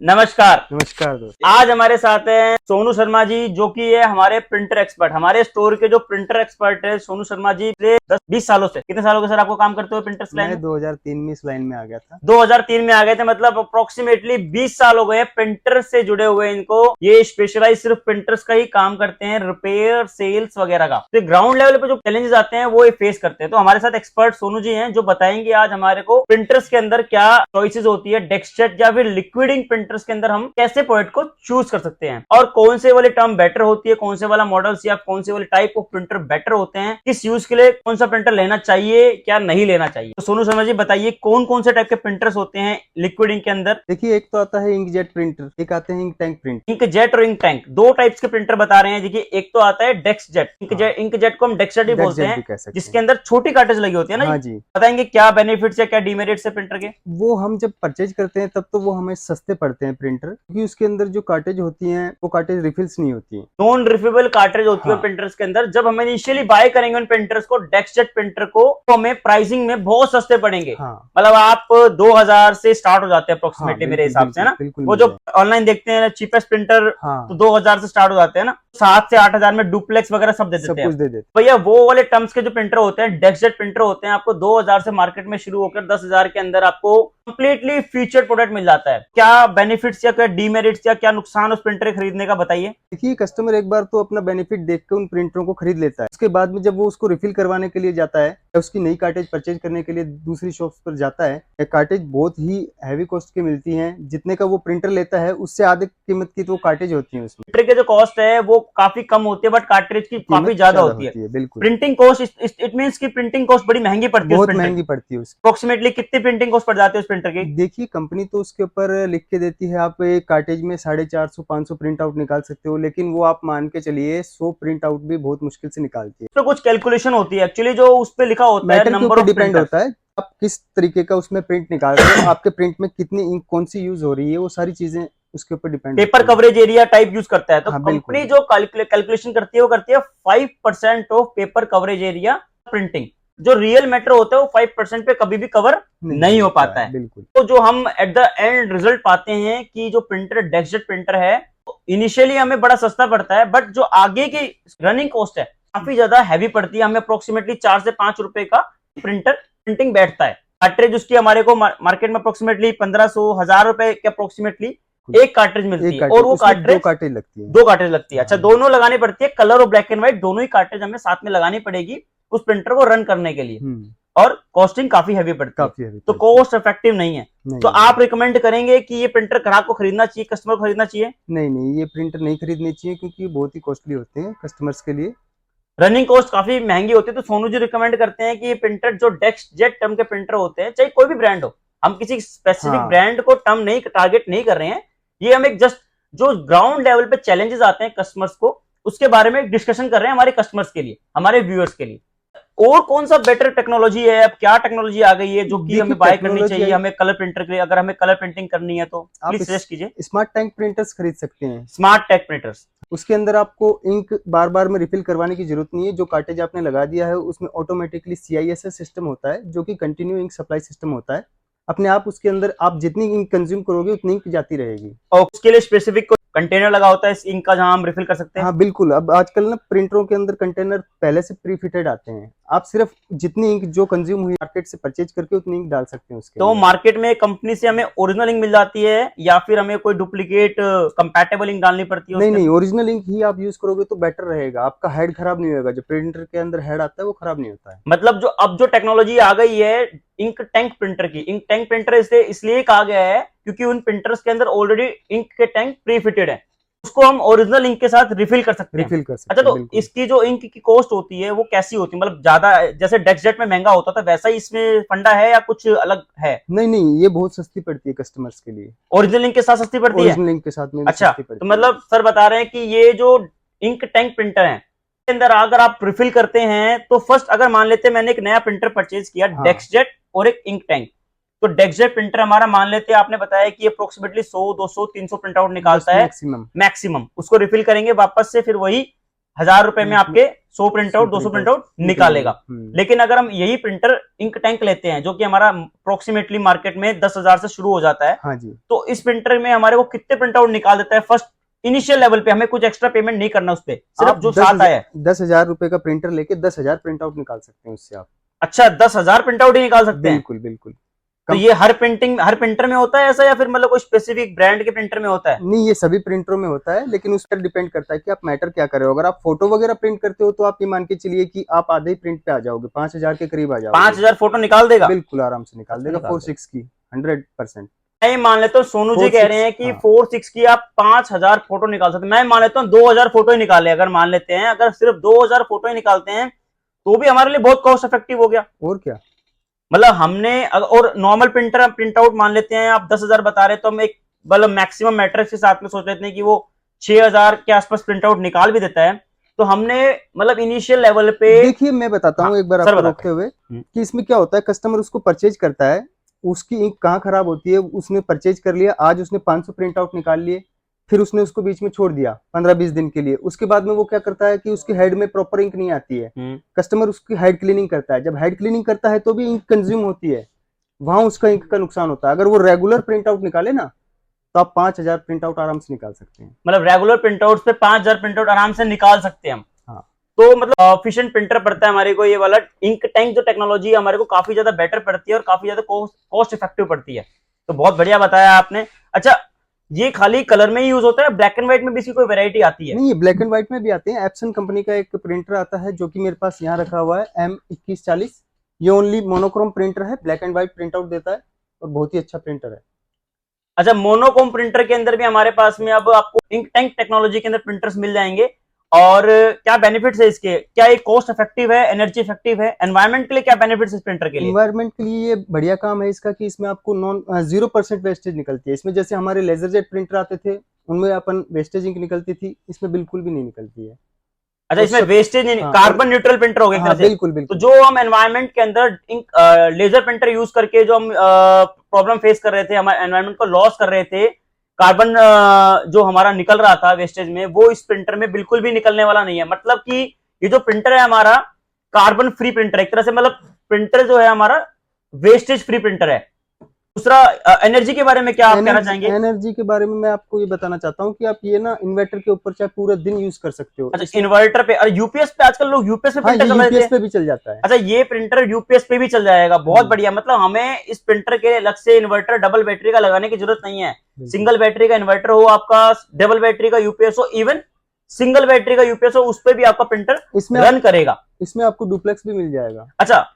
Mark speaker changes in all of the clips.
Speaker 1: नमस्कार।
Speaker 2: नमस्कार दोस्त।
Speaker 1: आज हमारे साथ हैं सोनू शर्मा जी, जो कि है हमारे प्रिंटर एक्सपर्ट। हमारे स्टोर के जो प्रिंटर एक्सपर्ट है सोनू शर्मा जी, 10-20 सालों से। कितने सालों के सर आपको काम करते हुए प्रिंटर्स लाइन में?
Speaker 2: 2003 में इस लाइन में आ गया था।
Speaker 1: 2003 में आ गए थे, मतलब अप्रोक्सीमेटली 20 साल हो गए प्रिंटर से जुड़े हुए इनको। ये स्पेशलाइज सिर्फ प्रिंटर्स का ही काम करते हैं, रिपेयर, सेल्स वगैरह का। तो ग्राउंड लेवल पे जो चैलेंजेस आते हैं वो ये फेस करते हैं। तो हमारे साथ एक्सपर्ट सोनू जी हैं, जो बताएंगे आज हमारे को प्रिंटर्स के अंदर क्या चॉइसेस होती है, डेस्कजेट या फिर लिक्विड इंक प्रिंटर्स के अंदर हम कैसे प्रोडक्ट को चूज कर सकते हैं, और कौन से वाले टर्म बेटर होती है, कौन से वाला मॉडल्स या कौन से वाले टाइप ऑफ प्रिंटर बेटर होते हैं, किस यूज के लिए कौन सा प्रिंटर लेना चाहिए, क्या नहीं लेना चाहिए। तो सोनू शर्मा जी बताइए, कौन कौन से टाइप के प्रिंटर्स होते हैं लिक्विड इंक के अंदर?
Speaker 2: देखिए, एक तो आता है इंकजेट प्रिंटर, एक आते हैं इंक टैंक प्रिंटर।
Speaker 1: इंकजेट और इंक टैंक दो टाइप्स के प्रिंटर बता रहे हैं। देखिए, एक तो आता है डेस्कजेट। इंकजेट को हम डेस्कजेट भी बोलते हैं, जिसके अंदर छोटी कार्टेज लगी होती है ना।
Speaker 2: हाँ जी।
Speaker 1: बताएंगे क्या बेनिफिट्स या क्या डिमेरिट्स है प्रिंटर के?
Speaker 2: वो हम जब परचेज करते हैं तब तो वो हमें सस्ते पड़ते हैं प्रिंटर, क्योंकि उसके अंदर जो कार्टेज होती हैं वो कार्टेज रिफिल्स नहीं होती है,
Speaker 1: नॉन रिफिलेबल कार्ट्रिज होती है
Speaker 2: हाँ।
Speaker 1: प्रिंटर्स के अंदर। जब हम इनिशियली बाय करेंगे उन प्रिंटर्स को, डेस्कजेट प्रिंटर को, तो हमें प्राइसिंग में बहुत सस्ते पड़ेंगे।
Speaker 2: हाँ।
Speaker 1: मतलब आप 2000 से स्टार्ट हो जाते हैं अप्रोक्सीमेटली,
Speaker 2: हाँ,
Speaker 1: मेरे हिसाब से, है ना। वो
Speaker 2: जो
Speaker 1: जो ऑनलाइन देखते हैं चीपेस्ट प्रिंटर,
Speaker 2: हाँ,
Speaker 1: तो 2000 से स्टार्ट हो जाते हैं ना। 7 से 8000 में डुप्लेक्स वगैरह सब दे देते हैं,
Speaker 2: दे देते।
Speaker 1: भैया। वो वाले टर्म्स के जो प्रिंटर होते हैं, डेस्कजेट प्रिंटर होते हैं, आपको 2000 से मार्केट में शुरू होकर 10,000 के अंदर आपको कंप्लीटली फीचर्ड प्रोडक्ट मिल जाता है। क्या बेनिफिट्स या क्या डिमेरिट्स या क्या नुकसान उस प्रिंटर खरीदने का, बताइए।
Speaker 2: देखिए, कस्टमर एक बार तो अपना बेनिफिट देख के उन प्रिंटरों को खरीद लेता है। उसके बाद में जब वो उसको रिफिल करवाने के लिए जाता है या उसकी नई कार्टेज परचेज करने के लिए दूसरी शॉप्स पर जाता है, या कार्टेज बहुत ही हैवी कॉस्ट की मिलती है, जितने का वो प्रिंटर लेता है उससे आधे कीमत की तो वो कार्टेज होती है। उसमें
Speaker 1: प्रिंटर की जो कॉस्ट है वो काफी कम होती है, बट कार्ट्रिज की काफी ज्यादा होती है।
Speaker 2: बिल्कुल।
Speaker 1: प्रिंटिंग कॉस्ट, इट मींस की प्रिंटिंग कॉस्ट बड़ी महंगी पड़ती है,
Speaker 2: बहुत महंगी पड़ती है उसकी।
Speaker 1: अप्रोक्सीमेटली कितनी प्रिंटिंग कॉस्ट पड़ जाती है उस प्रिंटर की?
Speaker 2: देखिए, कंपनी तो उसके ऊपर लिख के देती है, आप एक कार्टेज में 450-500 प्रिंट आउट निकाल सकते हो, लेकिन वो आप मान के चलिए 100 प्रिंट आउट भी बहुत मुश्किल से निकालती है।
Speaker 1: तो कुछ कैलकुलेशन होती है एक्चुअली, जो उस पे लिखा होता है,
Speaker 2: मैटर के
Speaker 1: नंबर
Speaker 2: ऊपर
Speaker 1: ऑफ
Speaker 2: डिपेंड होता है, आप किस तरीके का उसमें प्रिंट निकाल रहे हो, आपके प्रिंट में कितनी इंक कौन सी यूज हो रही है, वो सारी चीजें उसके ऊपर डिपेंड
Speaker 1: पेपर
Speaker 2: होती है।
Speaker 1: कवरेज एरिया टाइप यूज करता है। तो
Speaker 2: हाँ,
Speaker 1: कंपनी जो कैलकुलेशन करती है वो करती है 5% of paper coverage area printing. जो रियल मैटर होता है वो 5% पे कभी भी कवर नहीं हो पाता है।
Speaker 2: बिल्कुल।
Speaker 1: तो जो हम एट द एंड रिजल्ट पाते हैं कि जो प्रिंटर डेस्कजेट प्रिंटर है, इनिशियली हमें बड़ा सस्ता पड़ता है, बट जो आगे की रनिंग कॉस्ट है काफी ज्यादा हैवी पड़ती है। हमें अप्रोक्सीमेटली 4 से 5 रुपए का प्रिंटर प्रिंटिंग बैठता है। कार्ट्रिज उसकी हमारे को मार्केट में अप्रोक्सीमेटली 1500-1000 रुपए के अप्रोक्सीमेटली एक कार्ट्रिज मिलती है, और वो कार्ट्रिज
Speaker 2: दो कार्टेज लगती है।
Speaker 1: 2 कार्ट्रिज लगती है। अच्छा, दोनों लगानी पड़ती है, कलर और ब्लैक एंड व्हाइट दोनों ही कार्ट्रिज हमें साथ में लगानी पड़ेगी उस प्रिंटर को रन करने के लिए, और कॉस्टिंग काफी हैवी पड़ती है, तो कॉस्ट इफेक्टिव नहीं है। तो आप रिकमेंड करेंगे कि ये प्रिंटर ग्राहक को खरीदना चाहिए, कस्टमर को खरीदना चाहिए?
Speaker 2: नहीं, ये प्रिंटर नहीं खरीदनी चाहिए, क्योंकि ये बहुत ही कॉस्टली होते हैं कस्टमर्स के लिए।
Speaker 1: रनिंग कॉस्ट काफी महंगी होती है। तो सोनू जी रिकमेंड करते हैं कि ये प्रिंटर जो डेस्कजेट टर्म के प्रिंटर होते हैं, चाहे कोई भी ब्रांड हो, हम किसी स्पेसिफिक ब्रांड को टर्म नहीं टारगेट नहीं कर रहे हैं, ये हम एक जस्ट जो ग्राउंड लेवल पे चैलेंजेस आते हैं कस्टमर्स को, उसके बारे में डिस्कशन कर रहे हैं हमारे कस्टमर्स के लिए, हमारे व्यूअर्स के लिए। और कौन सा बेटर टेक्नोलॉजी है, अब क्या टेक्नोलॉजी आ गई है जो कि हमें बाय करनी चाहिए हमें कलर प्रिंटर के लिए? अगर हमें कलर प्रिंटिंग करनी है तो प्लीज सजेस्ट कीजिए।
Speaker 2: स्मार्ट टैंक प्रिंटर्स खरीद सकते हैं।
Speaker 1: स्मार्ट टैंक प्रिंटर्स,
Speaker 2: उसके अंदर आपको इंक बार बार में रिफिल करवाने की जरूरत नहीं है। जो कार्टेज आपने लगा दिया है उसमें ऑटोमेटिकली CISS सिस्टम होता है, जो कि कंटिन्यू इंक सप्लाई सिस्टम होता है। अपने आप उसके अंदर आप जितनी इंक कंज्यूम करोगे उतनी इंक जाती रहेगी।
Speaker 1: और उसके लिए स्पेसिफिक कंटेनर लगा होता है इस इंक का, जहां हम रिफिल कर सकते हैं?
Speaker 2: हाँ बिल्कुल। अब आजकल ना प्रिंटरों के अंदर कंटेनर पहले से प्री फिटेड आते हैं, आप सिर्फ जितनी इंक जो कंज्यूम हुई मार्केट से परचेज करके उतनी इंक डाल सकते हैं उसके।
Speaker 1: तो मार्केट में कंपनी से हमें ओरिजिनल इंक मिल जाती है या फिर हमें कोई डुप्लीकेट कंपैटिबल इंक डालनी पड़ती है?
Speaker 2: नहीं, ओरिजिनल इंक ही आप यूज करोगे तो बेटर रहेगा, आपका हेड खराब नहीं होगा। जो प्रिंटर के अंदर हेड आता है वो खराब नहीं होता है।
Speaker 1: मतलब जो अब जो टेक्नोलॉजी आ गई है इंक टैंक प्रिंटर की, इंक टैंक प्रिंटर इसलिए कहा गया है क्योंकि उन प्रिंटर्स के अंदर ऑलरेडी इंक के टैंक प्री फिटेड है, उसको हम ओरिजिनल इंक के साथ रिफिल कर सकते हैं। अच्छा, तो इसकी जो इंक की कॉस्ट होती है वो कैसी होती है? मतलब ज्यादा, जैसे डेस्कजेट में महंगा होता था वैसा ही इसमें फंडा है या कुछ अलग है?
Speaker 2: नहीं, ये बहुत सस्ती पड़ती है कस्टमर्स के लिए।
Speaker 1: ओरिजिनल इंक के साथ सस्ती पड़ती है?
Speaker 2: ओरिजिनल इंक के साथ में भी
Speaker 1: अच्छा,
Speaker 2: सस्ती पड़ती
Speaker 1: तो मतलब सर बता रहे हैं कि ये जो इंक टैंक प्रिंटर है के अंदर अगर आप रिफिल करते हैं तो फर्स्ट, अगर मान लेते हैं मैंने एक नया प्रिंटर परचेज किया, डेस्कजेट और एक इंक टैंक, तो डेस्कजेट प्रिंटर हमारा मान लेते हैं, आपने बताया कि अप्रोक्सीमेटली 100, 200, 300 प्रिंट आउट निकालता है मैक्सिमम। उसको रिफिल करेंगे वापस से, फिर वही 1000 रुपए में आपके 100 प्रिंट आउट 200 प्रिंट आउट निकालेगा। लेकिन अगर हम यही प्रिंटर इंक टैंक लेते हैं जो कि हमारा अप्रोक्सीमेटली मार्केट में 10,000 से शुरू हो जाता है,
Speaker 2: हाँ जी,
Speaker 1: तो इस प्रिंटर में हमारे को कितने प्रिंट आउट निकाल देता है फर्स्ट इनिशियल लेवल पे? हमें कुछ एक्स्ट्रा पेमेंट नहीं करना उस पे, सिर्फ जो साथ आया है।
Speaker 2: 10,000 रुपए का प्रिंटर लेके 10,000 प्रिंट आउट निकाल सकते हैं उससे आप।
Speaker 1: अच्छा, 10,000 प्रिंट आउट ही निकाल सकते हैं?
Speaker 2: बिल्कुल बिल्कुल।
Speaker 1: तो ये हर प्रिंटर में होता है ऐसा, या फिर मतलब कोई स्पेसिफिक ब्रांड के प्रिंटर में होता है?
Speaker 2: नहीं, ये सभी प्रिंटरों में होता है, लेकिन उस पर डिपेंड करता है कि आप मैटर क्या कर रहे हो। अगर आप फोटो वगैरह प्रिंट करते हो तो आप ये मान के चलिए कि आप आधे ही प्रिंट पे आ जाओगे, 5,000 के करीब आ जाओगे।
Speaker 1: 5,000 फोटो निकाल देगा?
Speaker 2: बिल्कुल आराम से निकाल देगा 4.6 की 100%।
Speaker 1: मैं ये मान लेता हूँ सोनू जी
Speaker 2: 4.6
Speaker 1: कह रहे हैं कि
Speaker 2: हाँ।
Speaker 1: 4.6 की आप 5,000 फोटो निकाल सकते हैं। मैं मान लेता हूँ 2,000 फोटो ही निकाले, अगर मान लेते हैं अगर सिर्फ 2,000 फोटो ही निकालते हैं तो भी हमारे लिए बहुत कॉस्ट इफेक्टिव हो गया।
Speaker 2: और क्या,
Speaker 1: मतलब हमने और नॉर्मल प्रिंटर प्रिंट आउट मान लेते हैं आप 10,000 बता रहे, तो हम एक मतलब मैक्सिमम मैट्रिक्स के साथ में सोच लेते हैं कि वो 6,000 के आसपास प्रिंट आउट निकाल भी देता है। तो हमने मतलब इनिशियल लेवल पे
Speaker 2: देखिए मैं बताता हूँ एक बार आपको रोकते हुए कि इसमें क्या होता है। कस्टमर उसको परचेज करता है, उसकी इंक कहाँ खराब होती है, उसने परचेज कर लिया, आज उसने 500 प्रिंट आउट निकाल लिए, फिर उसने उसको बीच में छोड़ दिया 15-20 दिन के लिए। उसके बाद में वो क्या करता है कि उसकी हेड में प्रॉपर इंक नहीं आती है, कस्टमर उसकी हेड क्लीनिंग करता है। जब हेड क्लीनिंग करता है तो भी इंक कंज्यूम होती है, वहां उसका इंक का नुकसान होता है। अगर वो रेगुलर प्रिंट आउट निकाले ना तो आप 5,000 प्रिंट आउट आराम से निकाल सकते हैं।
Speaker 1: मतलब रेगुलर प्रिंट आउट पे 5,000 प्रिंट आउट आराम से निकाल सकते हैं हम।
Speaker 2: हाँ।
Speaker 1: तो मतलब एफिशिएंट प्रिंटर पड़ता है हमारे को ये वाला इंक टैंक जो टेक्नोलॉजी है हमारे को काफी ज्यादा बेटर पड़ती है और काफी ज्यादा कॉस्ट इफेक्टिव पड़ती है। तो बहुत बढ़िया बताया आपने। अच्छा, ये खाली कलर में ही यूज होता है, ब्लैक एंड व्हाइट में भी इसकी कोई वैरायटी आती है?
Speaker 2: नहीं, ये ब्लैक एंड व्हाइट में भी आते हैं। एप्सन कंपनी का एक प्रिंटर आता है जो कि मेरे पास यहाँ रखा हुआ है M2140। ये ओनली मोनोक्रोम प्रिंटर है, black and white print out देता है और बहुत ही अच्छा प्रिंटर है।
Speaker 1: अच्छा, मोनोकोम प्रिंटर के अंदर भी हमारे पास में अब आपको इंक टैंक टेक्नोलॉजी के अंदर प्रिंटर्स मिल जाएंगे। और क्या बेनिफिट्स है इसके? क्या ये कॉस्ट इफेक्टिव है, एनर्जी इफेक्टिव है, एनवायरमेंट के लिए क्या बेनिफिट्स है इस प्रिंटर के लिए?
Speaker 2: एनवायरमेंट के लिए ये बढ़िया काम है इसका कि इसमें आपको 0% वेस्टेज निकलती है। इसमें जैसे हमारे लेजर जेट प्रिंटर आते थे उनमें अपन वेस्टेज इंक निकलती थी, इसमें बिल्कुल भी नहीं निकलती है।
Speaker 1: अच्छा, इसमें वेस्टेज नहीं,
Speaker 2: हाँ,
Speaker 1: कार्बन न्यूट्रल प्रिंटर हो गया एक तरह से।
Speaker 2: बिल्कुल बिल्कुल।
Speaker 1: तो जो हम एनवायरनमेंट के अंदर लेजर प्रिंटर यूज करके जो हम प्रॉब्लम फेस कर रहे थे, हमारे एनवायरनमेंट को लॉस कर रहे थे, कार्बन जो हमारा निकल रहा था वेस्टेज में, वो इस प्रिंटर में बिल्कुल भी निकलने वाला नहीं है। मतलब कि ये जो प्रिंटर है हमारा कार्बन फ्री प्रिंटर एक तरह से, मतलब प्रिंटर जो है हमारा वेस्टेज फ्री प्रिंटर है। दूसरा, एनर्जी के बारे में क्या आप कहना चाहेंगे?
Speaker 2: एनर्जी के बारे में मैं आपको ये बताना चाहता हूँ कि आप ये ना इन्वर्टर के ऊपर चाहे पूरा दिन यूज कर सकते हो।
Speaker 1: अच्छा, इन्वर्टर पे और यूपीएस पे आजकल लोग यूपीएस पे प्रिंटर चला
Speaker 2: यूपीएस पे भी चल जाता है।
Speaker 1: अच्छा, ये प्रिंटर यूपीएस पे भी चल जाएगा, बहुत बढ़िया। मतलब हमें इस प्रिंटर के अलग से इन्वर्टर डबल बैटरी का लगाने की जरूरत नहीं है। सिंगल बैटरी का इन्वर्टर हो आपका, डबल बैटरी का यूपीएस हो, इवन सिंगल बैटरी का यूपीएस हो, उस पर भी आपका प्रिंटर
Speaker 2: इसमें
Speaker 1: रन करेगा।
Speaker 2: इसमें आपको डुप्लेक्स भी मिल जाएगा।
Speaker 1: अच्छा,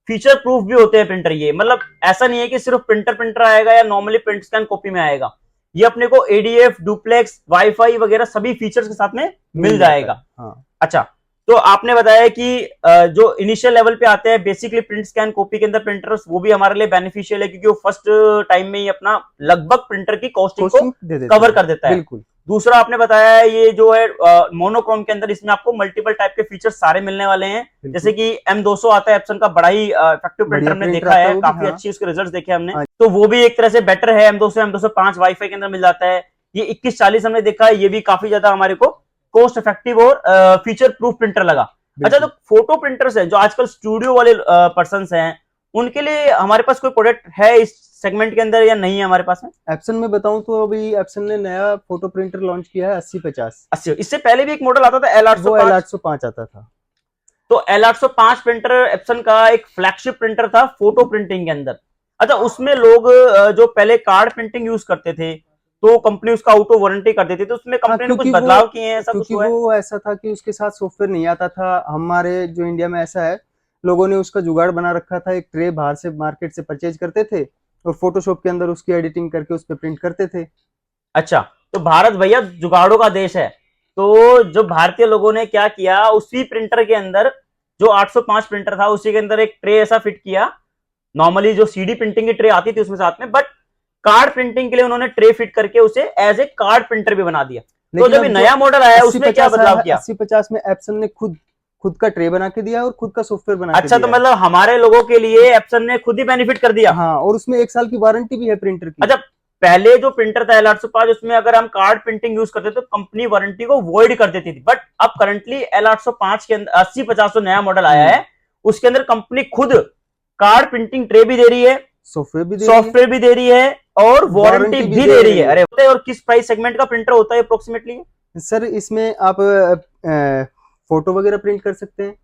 Speaker 1: फीचर प्रूफ भी होते हैं प्रिंटर ये, मतलब ऐसा नहीं है कि सिर्फ प्रिंटर आएगा या नॉर्मली प्रिंट स्कैन कॉपी में आएगा। ये अपने को एडीएफ, डुप्लेक्स, वाईफाई वगैरह सभी फीचर्स के साथ में मिल जाएगा।
Speaker 2: हाँ।
Speaker 1: अच्छा, तो आपने बताया कि जो इनिशियल लेवल पे आते हैं बेसिकली प्रिंट स्कैन कॉपी के अंदर प्रिंटर्स, वो भी हमारे लिए बेनिफिशियल है क्योंकि वो फर्स्ट टाइम में ही अपना लगभग प्रिंटर की कॉस्टिंग को कवर कर देता है।
Speaker 2: बिल्कुल।
Speaker 1: दूसरा आपने बताया है ये जो है मोनोक्रोम के अंदर, इसमें आपको मल्टीपल टाइप के फीचर्स सारे मिलने वाले हैं। जैसे कि M200 आता है एप्सन का, बड़ा ही इफेक्टिव प्रिंटर हमने देखा है, काफी अच्छी उसके रिजल्ट्स देखे हमने। तो वो भी एक तरह से बेटर है। M205 वाईफाई के अंदर मिल जाता है। ये 2140 हमने देखा है, ये भी काफी ज्यादा हमारे को कॉस्ट इफेक्टिव और फीचर प्रूफ प्रिंटर लगा। अच्छा, तो फोटो प्रिंटर्स हैं जो आजकल स्टूडियो वाले पर्सन्स हैं, उनके लिए हमारे पास कोई प्रोडक्ट है इस सेगमेंट के अंदर या नहीं है हमारे पास में?
Speaker 2: एप्सन में बताऊं तो अभी एप्सन ने नया फोटो प्रिंटर लॉन्च किया है 8050।
Speaker 1: इससे पहले भी एक मॉडल आता था
Speaker 2: L805 आता था।
Speaker 1: तो L805 प्रिंटर एप्सन का एक फ्लैगशिप प्रिंटर था फोटो प्रिंटिंग के अंदर। अच्छा, उसमें लोग जो पहले कार्ड प्रिंटिंग यूज करते थे तो कंपनी उसका आउट वारंटी कर देती थी, तो उसमें कंपनी ने कुछ बदलाव किए हैं, ऐसा कुछ हुआ है?
Speaker 2: वो ऐसा था कि उसके साथ सॉफ्टवेयर नहीं आता था। हमारे जो इंडिया में ऐसा है, लोगों ने उसका जुगाड़ बना रखा था। एक ट्रे बाहर से मार्केट से परचेज करते थे और फोटोशॉप के अंदर उसकी एडिटिंग करके उस पर प्रिंट करते थे।
Speaker 1: अच्छा, तो भारत भैया जुगाड़ों का देश है। तो जो भारतीय लोगों ने क्या किया, उसी प्रिंटर के अंदर जो 805 प्रिंटर था उसी के अंदर एक ट्रे ऐसा फिट किया। नॉर्मली जो सीडी प्रिंटिंग की ट्रे आती थी उसमें साथ में, बट कार्ड प्रिंटिंग के लिए उन्होंने ट्रे फिट करके उसे एज ए कार्ड प्रिंटर भी बना दिया। तो जब नया मॉडल आया उसने क्या बदलाव किया?
Speaker 2: 8050 में एप्सन ने खुद का ट्रे बना के दिया और खुद का सॉफ्टवेयर बना के
Speaker 1: अच्छा,
Speaker 2: दिया।
Speaker 1: तो मतलब हमारे लोगों के लिए एप्सन ने खुद ही बेनिफिट कर दिया।
Speaker 2: हाँ, और उसमें 1 साल की वारंटी भी है प्रिंटर की।
Speaker 1: अच्छा, पहले जो प्रिंटर था L805 उसमें अगर हम कार्ड प्रिंटिंग यूज करते तो कंपनी वारंटी को वॉइड कर देती थी, बट अब करंटली L805 के अंदर 8050 जो नया मॉडल आया है उसके अंदर कंपनी खुद कार्ड प्रिंटिंग ट्रे भी दे रही है, सॉफ्टवेयर भी दे रही है और वारंटी भी दे रही है। अरे और किस प्राइस सेगमेंट का प्रिंटर होता है अप्रोक्सीमेटली?
Speaker 2: सर इसमें आप फोटो वगैरह प्रिंट कर सकते हैं।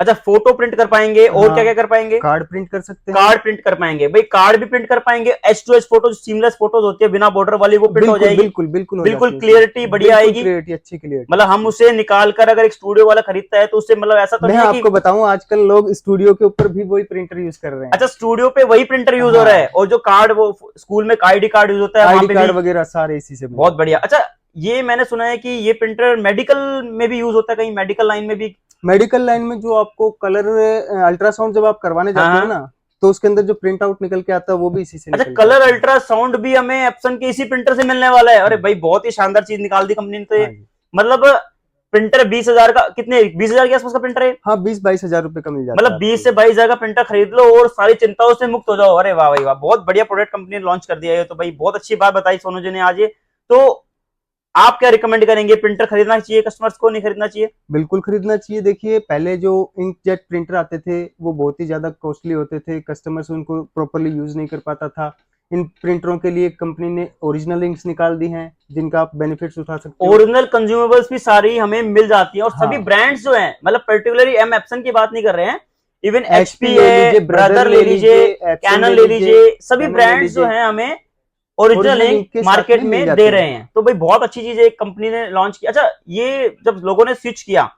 Speaker 1: अच्छा, फोटो प्रिंट कर पाएंगे और
Speaker 2: हाँ,
Speaker 1: क्या क्या कर पाएंगे?
Speaker 2: कार्ड प्रिंट कर सकते हैं।
Speaker 1: कार्ड प्रिंट कर पाएंगे भाई, कार्ड भी प्रिंट कर पाएंगे। H2H फोटो जो सीमलेस फोटोज होती है बिना बॉर्डर वाली वो प्रिंट हो जाएगी।
Speaker 2: बिल्कुल
Speaker 1: क्लियरिटी बढ़िया आएगी,
Speaker 2: क्लियरिटी अच्छी क्लियरिटी।
Speaker 1: मतलब हम उसे निकाल कर अगर एक स्टूडियो वाला खरीदता है तो उससे मतलब ऐसा तो
Speaker 2: मैं
Speaker 1: नहीं है
Speaker 2: आपको बताऊं आजकल लोग स्टूडियो के ऊपर भी वही प्रिंटर यूज कर रहे हैं।
Speaker 1: अच्छा, स्टूडियो पे वही प्रिंटर यूज हो रहा है और जो कार्ड वो स्कूल में आईडी कार्ड यूज होता है वहां पे
Speaker 2: कार्ड वगैरह सारे इसी से।
Speaker 1: बहुत बढ़िया। अच्छा, ये मैंने सुना है कि ये प्रिंटर मेडिकल में भी यूज होता है, कहीं मेडिकल लाइन में भी?
Speaker 2: मेडिकल लाइन में जो आपको कलर अल्ट्रासाउंड जब आप करवाने जाते हैं ना तो उसके अंदर जो प्रिंट आउट निकल के आता है वो भी इसी से।
Speaker 1: अच्छा, कलर अल्ट्रासाउंड भी हमें एप्सन के इसी प्रिंटर से मिलने वाला है? अरे भाई बहुत ही शानदार चीज निकाल दी कंपनी ने तो ये। मतलब प्रिंटर 20,000 का, कितने 20,000 के आसपास का प्रिंटर है?
Speaker 2: हाँ, 20-22 हजार रुपए का मिल जाता है।
Speaker 1: मतलब 20 से 22,000 का प्रिंटर खरीद लो और सारी चिंताओं से मुक्त हो जाओ। अरे वाह भाई वाह, बहुत बढ़िया प्रोडक्ट कंपनी ने लॉन्च कर दिया है। तो भाई बहुत अच्छी बात बताई सोनू जी ने आज ये। तो आप क्या रिकमेंड करेंगे, प्रिंटर खरीदना चाहिए कस्टमर्स को, नहीं खरीदना चाहिए?
Speaker 2: बिल्कुल खरीदना चाहिए। देखिए पहले जो इंकजेट प्रिंटर आते थे वो बहुत ही ज्यादा कॉस्टली होते थे, कस्टमर्स उनको प्रॉपरली यूज नहीं कर पाता था। इन प्रिंटरों के लिए कंपनी ने ओरिजिनल इंक्स निकाल दी हैं जिनका आप बेनिफिट्स उठा सकते हो।
Speaker 1: ओरिजिनल कंज्यूमेबल्स भी सारी हमें मिल जाती है और
Speaker 2: हाँ।
Speaker 1: सभी ब्रांड्स जो हैं, मतलब पर्टिकुलरली एम एप्सन की बात नहीं कर रहे हैं, इवन
Speaker 2: HP
Speaker 1: HP
Speaker 2: ले
Speaker 1: है,
Speaker 2: लीजिए,
Speaker 1: ब्रदर ले लीजिए, कैनन ले लीजिए, सभी
Speaker 2: Canon ले
Speaker 1: ब्रांड्स जो
Speaker 2: लीजिए।
Speaker 1: हैं हमें ओरिजिनल
Speaker 2: ink के
Speaker 1: इंक
Speaker 2: साथ
Speaker 1: मार्केट
Speaker 2: में मिल
Speaker 1: में
Speaker 2: जाते
Speaker 1: दे
Speaker 2: हैं।
Speaker 1: रहे हैं। तो भाई बहुत अच्छी चीज है कंपनी ने लॉन्च की। अच्छा, ये जब लोगों ने स्विच किया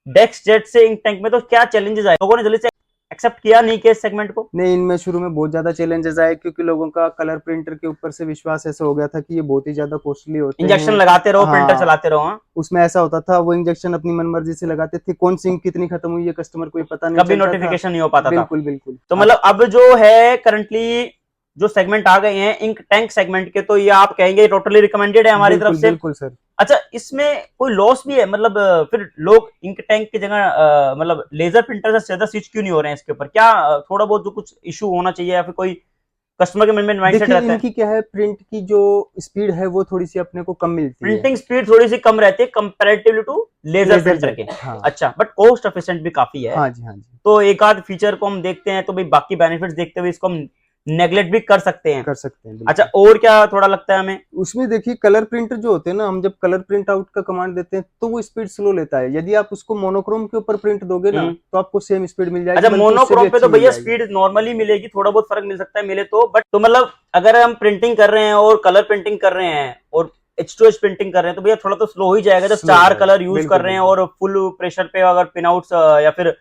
Speaker 1: डेक्स जेट से इंक टैंक में तो क्या चैलेंजेस आए? लोगों ने जल्दी से एक्सेप्ट किया नहीं के सेगमेंट को?
Speaker 2: नहीं, इनमें शुरू में बहुत ज्यादा चैलेंजेस आए क्योंकि लोगों का कलर प्रिंटर के ऊपर से विश्वास ऐसा हो गया था कि ये बहुत ही ज्यादा कॉस्टली होते हैं,
Speaker 1: इंजेक्शन लगाते रहो, प्रिंटर
Speaker 2: हाँ,
Speaker 1: चलाते रहो।
Speaker 2: उसमें ऐसा होता था वो इंजेक्शन अपनी मनमर्जी से लगाते थे, कौन सी इंक कितनी खत्म हुई है कस्टमर को पता नहीं
Speaker 1: कभी
Speaker 2: चलता
Speaker 1: नोटिफिकेशन नहीं हो पाता था।
Speaker 2: बिल्कुल बिल्कुल।
Speaker 1: तो मतलब अब जो है करंटली जो सेगमेंट आ गए हैं इंक टैंक सेगमेंट के, तो ये आप कहेंगे टोटली रिकमेंडेड है हमारी तरफ से?
Speaker 2: बिल्कुल सर।
Speaker 1: अच्छा, इसमें कोई लॉस भी है? मतलब फिर लोग इंक टैंक की जगह मतलब लेजर प्रिंटर से ज्यादा स्विच क्यों नहीं हो रहे हैं इसके ऊपर? क्या थोड़ा बहुत जो कुछ इशू होना चाहिए या फिर कोई कस्टमर के मन में माइंडसेट
Speaker 2: देखिए
Speaker 1: रहता है?
Speaker 2: इनकी क्या है, प्रिंट की जो स्पीड है वो थोड़ी सी अपने को कम मिलती है।
Speaker 1: प्रिंटिंग स्पीड थोड़ी सी कम रहती है कंपैरेटिवली टू लेजर प्रिंटर के।
Speaker 2: हाँ।
Speaker 1: अच्छा, बट कॉस्ट एफिशिएंट भी काफी है।
Speaker 2: हाँ जी, हाँ जी।
Speaker 1: तो एक आध फीचर को हम देखते हैं तो भाई बाकी बेनिफिट्स देखते हुए इसको हम नेगलेक्ट भी कर सकते हैं।
Speaker 2: बिल्कुल।
Speaker 1: अच्छा, और क्या थोड़ा लगता है हमें?
Speaker 2: उसमें देखिए कलर प्रिंटर जो होते हैं ना, हम जब कलर प्रिंट आउट का कमांड देते हैं तो वो स्पीड स्लो लेता है। यदि आप उसको मोनोक्रोम के ऊपर प्रिंट दोगे ना तो आपको सेम स्पीड मिल जाएगी।
Speaker 1: अच्छा, मोनोक्रोम पे तो भैया स्पीड नॉर्मली मिलेगी, थोड़ा बहुत फर्क मिल सकता है मिले तो, बट तो मतलब अगर हम प्रिंटिंग कर रहे हैं और कलर प्रिंटिंग कर रहे हैं और H2H प्रिंटिंग कर रहे हैं तो भैया थोड़ा तो स्लो ही जाएगा। जब 4 कलर यूज कर रहे हैं और फुल प्रेशर पे अगर पिन आउट्स या फिर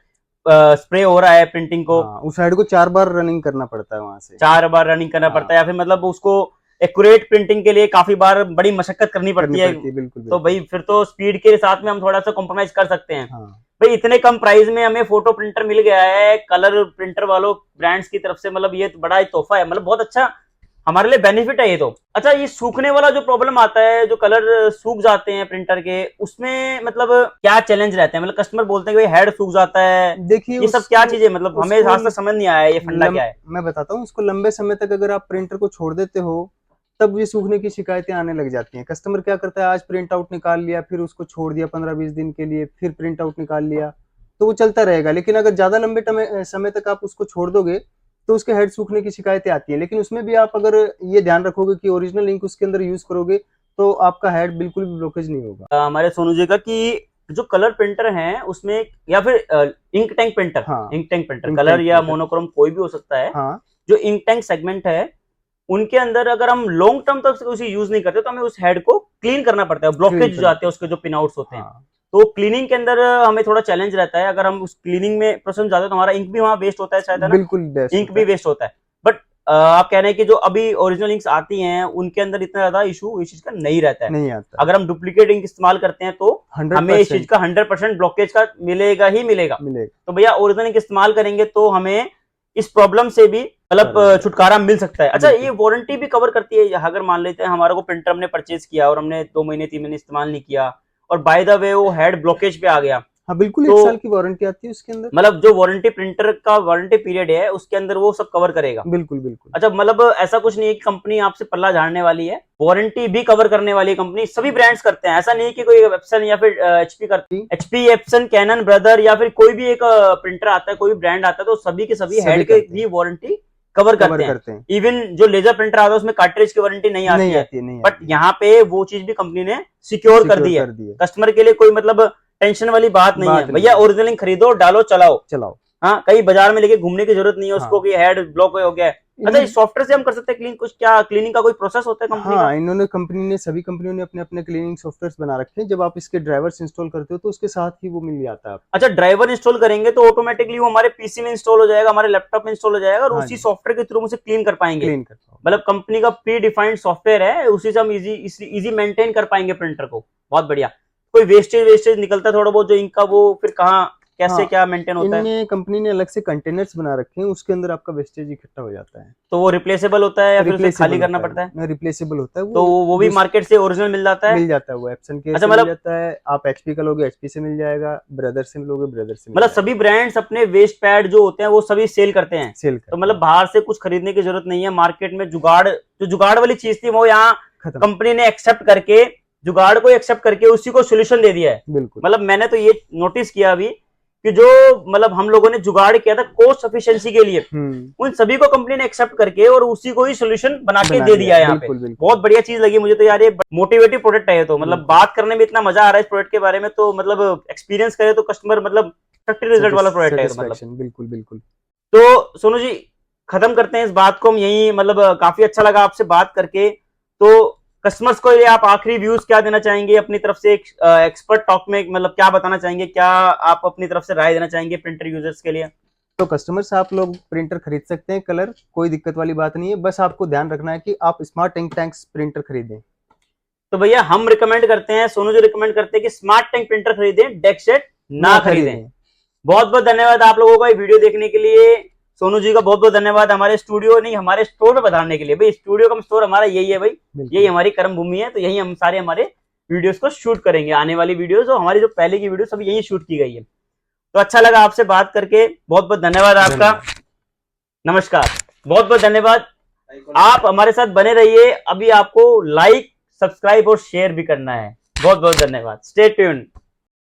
Speaker 1: स्प्रे हो रहा है प्रिंटिंग को,
Speaker 2: उस साइड को 4 बार रनिंग करना पड़ता है, वहां से
Speaker 1: 4 बार रनिंग करना पड़ता है या फिर मतलब उसको एक्यूरेट प्रिंटिंग के लिए काफी बार बड़ी मशक्कत करनी पड़ती है।
Speaker 2: बिल्कुल।
Speaker 1: तो भाई फिर तो स्पीड के साथ में हम थोड़ा सा कॉम्प्रोमाइज कर सकते हैं।
Speaker 2: हाँ।
Speaker 1: भाई इतने कम प्राइस में हमें फोटो प्रिंटर मिल गया है कलर प्रिंटर वालों ब्रांड्स की तरफ से, मतलब ये तो बड़ा ही तोहफा है, मतलब बहुत अच्छा हमारे लिए बेनिफिट है ये तो। अच्छा, ये सूखने वाला जो प्रॉब्लम आता है, जो कलर सूख जाते हैं प्रिंटर के, उसमें मतलब क्या चैलेंज रहते हैं? मतलब कस्टमर बोलते हैं कि हेड सूख जाता है,
Speaker 2: देखिए
Speaker 1: ये सब क्या चीजें, मतलब हमें आज तक समझ नहीं आया ये फंडा क्या है।
Speaker 2: मैं बताता हूँ, उसको लंबे समय तक अगर आप प्रिंटर को छोड़ देते हो तब ये सूखने की शिकायतें आने लग जाती हैं। कस्टमर क्या करता है, आज प्रिंट आउट निकाल लिया, फिर उसको छोड़ दिया 15-20 दिन के लिए, फिर प्रिंट आउट निकाल लिया, तो वो चलता रहेगा। लेकिन अगर ज्यादा लंबे समय तक आप उसको छोड़ दोगे तो उसके हेड सूखने की शिकायतें आती हैं। लेकिन उसमें भी आप अगर ये ध्यान रखोगे कि ओरिजिनल इंक उसके अंदर यूज करोगे तो आपका हेड बिल्कुल भी ब्लॉकेज नहीं होगा।
Speaker 1: हमारे सोनू जी का कि जो कलर प्रिंटर है उसमें या फिर ink tank printer, ink tank printer colour या मोनोक्रोम कोई भी हो सकता है,
Speaker 2: हाँ।
Speaker 1: जो इंक टैंक सेगमेंट है उनके अंदर अगर हम लॉन्ग टर्म तक उसे यूज नहीं करते तो हमें उस हेड को क्लीन करना पड़ता है, ब्लॉकेज हो जाते हैं उसके जो पिन आउट्स होते हैं। तो क्लीनिंग के अंदर हमें थोड़ा चैलेंज रहता है। अगर हम उस क्लीनिंग में प्रोसेस जाते हैं तो हमारा इंक भी वहां वेस्ट होता है शायद, है ना?
Speaker 2: बिल्कुल
Speaker 1: इंक भी वेस्ट होता है। बट आप कह रहे हैं कि जो अभी ओरिजिनल इंक्स आती हैं उनके अंदर इतना ज्यादा इशू इस चीज का नहीं रहता है,
Speaker 2: नहीं आता।
Speaker 1: अगर हम डुप्लीकेट इंक इस्तेमाल करते हैं तो हमें इस चीज का 100% ब्लॉकेज का मिलेगा ही मिलेगा। तो भैया ओरिजिनल इंक इस्तेमाल करेंगे तो हमें इस प्रॉब्लम से भी मतलब छुटकारा मिल सकता है। अच्छा, ये वारंटी भी कवर करती है? अगर मान लेते हैं हमारे को प्रिंटर हमने परचेज किया और हमने 2 महीने 3 महीने इस्तेमाल नहीं किया और बाय द वे वो हेड ब्लॉकेज पे आ गया,
Speaker 2: हाँ बिल्कुल,
Speaker 1: तो
Speaker 2: 1 साल की वारंटी आती है उसके अंदर।
Speaker 1: मतलब जो वारंटी प्रिंटर का वारंटी पीरियड है उसके अंदर वो सब कवर करेगा।
Speaker 2: बिल्कुल बिल्कुल।
Speaker 1: अच्छा, मतलब ऐसा कुछ नहीं है कि कंपनी आपसे पल्ला झाड़ने वाली है, वारंटी भी कवर करने वाली है कंपनी, सभी ब्रांड्स करते हैं। ऐसा नहीं है कि कोई एप्सन या फिर एचपी करती है, एचपी, एप्सन, कैनन ब्रदर या फिर कोई भी एक प्रिंटर आता है, कोई भी ब्रांड आता है, तो सभी के सभी हेड के
Speaker 2: करते
Speaker 1: भी
Speaker 2: हैं,
Speaker 1: वारंटी कवर करते हैं। इवन जो लेजर प्रिंटर आता है उसमें कार्ट्रिज की वारंटी नहीं आती है,
Speaker 2: नहीं
Speaker 1: बट
Speaker 2: आती।
Speaker 1: यहाँ पे वो चीज भी कंपनी ने सिक्योर कर दी है।
Speaker 2: कर दी है।
Speaker 1: कस्टमर के लिए कोई मतलब टेंशन वाली बात नहीं है, भैया ओरिजिनल खरीदो, डालो, चलाओ। हाँ, कहीं बाजार में लेके घूमने की जरूरत नहीं है उसको कि हेड ब्लॉक हो गया है। अच्छा, इस सॉफ्टवेयर से हम कर सकते हैं क्लीन? कुछ क्या क्लीनिंग का कोई प्रोसेस होता है कंपनी का?
Speaker 2: इन्होंने सभी कंपनियों ने अपने अपने क्लीनिंग सॉफ्टवेयर बना रखे हैं। जब आप इसके ड्राइवर्स इंस्टॉल करते हो तो उसके साथ ही वो मिल जाता है।
Speaker 1: अच्छा, ड्राइवर इंस्टॉल करेंगे तो ऑटोमेटिकली वो हमारे पीसी में इंस्टॉल हो जाएगा, हमारे लैपटॉप में इंस्टॉल हो जाएगा और उसी सॉफ्टवेयर के थ्रू उसे क्लीन कर पाएंगे। मतलब कंपनी का प्री डिफाइंड सॉफ्टवेयर है, उसी से हम इजी मेंटेन कर पाएंगे प्रिंटर को। बहुत बढ़िया। कोई वेस्टेज निकलता है थोड़ा बहुत जो इंक का, वो फिर कहाँ कैसे क्या मेंटेन होता है?
Speaker 2: इनमें कंपनी ने अलग से कंटेनर्स बना रखे हैं, उसके अंदर आपका वेस्टेज इकट्ठा हो जाता है।
Speaker 1: तो वो रिप्लेसेबल होता है या फिर उसे खाली करना पड़ता है?
Speaker 2: रिप्लेसेबल होता है वो।
Speaker 1: तो वो भी मार्केट से ओरिजिनल मिल जाता है?
Speaker 2: मिल जाता है, वो एप्सन के
Speaker 1: अच्छा,
Speaker 2: से मिल
Speaker 1: मतलब
Speaker 2: जाता है। आप एचपी का लोगे एचपी से मिल जाएगा, ब्रदर से लोगे ब्रदर से मिल
Speaker 1: मतलब
Speaker 2: जाएगा।
Speaker 1: सभी ब्रांड्स अपने वेस्ट पैड जो होते हैं वो सभी सेल करते हैं। तो मतलब
Speaker 2: हैं।
Speaker 1: बाहर से कुछ खरीदने की जरूरत नहीं है। मार्केट में जुगाड़ वाली चीज थी वो यहाँ कंपनी ने एक्सेप्ट करके, जुगाड़ को एक्सेप्ट करके उसी को सोल्यूशन दे दिया है।
Speaker 2: बिल्कुल।
Speaker 1: मतलब मैंने तो ये नोटिस किया अभी कि जो मतलब हम लोगों ने जुगाड़ किया था कॉस्ट एफिशिएंसी के लिए, उन सभी को कंपनी ने एक्सेप्ट करके और उसी को ही सोल्यूशन बना के दे दिया है यहाँ पे। बहुत बढ़िया चीज लगी मुझे तो यार, ये मोटिवेटिव प्रोडक्ट है। तो मतलब बात करने में इतना मजा आ रहा है इस प्रोडक्ट के बारे में, तो मतलब एक्सपीरियंस करे तो कस्टमर मतलब रिजल्ट वाला प्रोडक्ट है। मतलब
Speaker 2: बिल्कुल बिल्कुल।
Speaker 1: तो सोनू जी, खत्म करते हैं इस बात को हम यही। मतलब काफी अच्छा लगा आपसे बात करके। तो कस्टमर्स को ये आप आखिरी व्यूज क्या देना चाहेंगे अपनी तरफ से, एक एक्सपर्ट टॉक में? मतलब क्या बताना चाहेंगे, क्या आप अपनी तरफ से राय देना चाहेंगे प्रिंटर यूजर्स के लिए?
Speaker 2: तो कस्टमर्स, आप लोग प्रिंटर खरीद सकते हैं, कलर कोई दिक्कत वाली बात नहीं है। बस आपको ध्यान रखना है कि आप स्मार्ट टैंक टैंक्स प्रिंटर खरीदें।
Speaker 1: तो भैया हम रिकमेंड करते हैं, सोनू जी रिकमेंड करते हैं कि स्मार्ट टैंक प्रिंटर खरीदें, डेस्कसेट ना खरीदें। बहुत बहुत धन्यवाद आप लोगों का ये वीडियो देखने के लिए। सोनू जी का बहुत बहुत धन्यवाद हमारे स्टूडियो नहीं, हमारे स्टोर में बताने के लिए। भाई स्टूडियो का स्टोर हमारा यही है भाई, यही हमारी कर्म भूमि है। तो यही हम सारे हमारे वीडियोस को शूट करेंगे, आने वाली वीडियोस और हमारी जो पहले की वीडियो सब यही शूट की गई है। तो अच्छा लगा आपसे बात करके, बहुत बहुत धन्यवाद आपका। नमस्कार, बहुत बहुत धन्यवाद। आप हमारे साथ बने रहिए। अभी आपको लाइक, सब्सक्राइब और शेयर भी करना है। बहुत बहुत धन्यवाद। Stay tuned.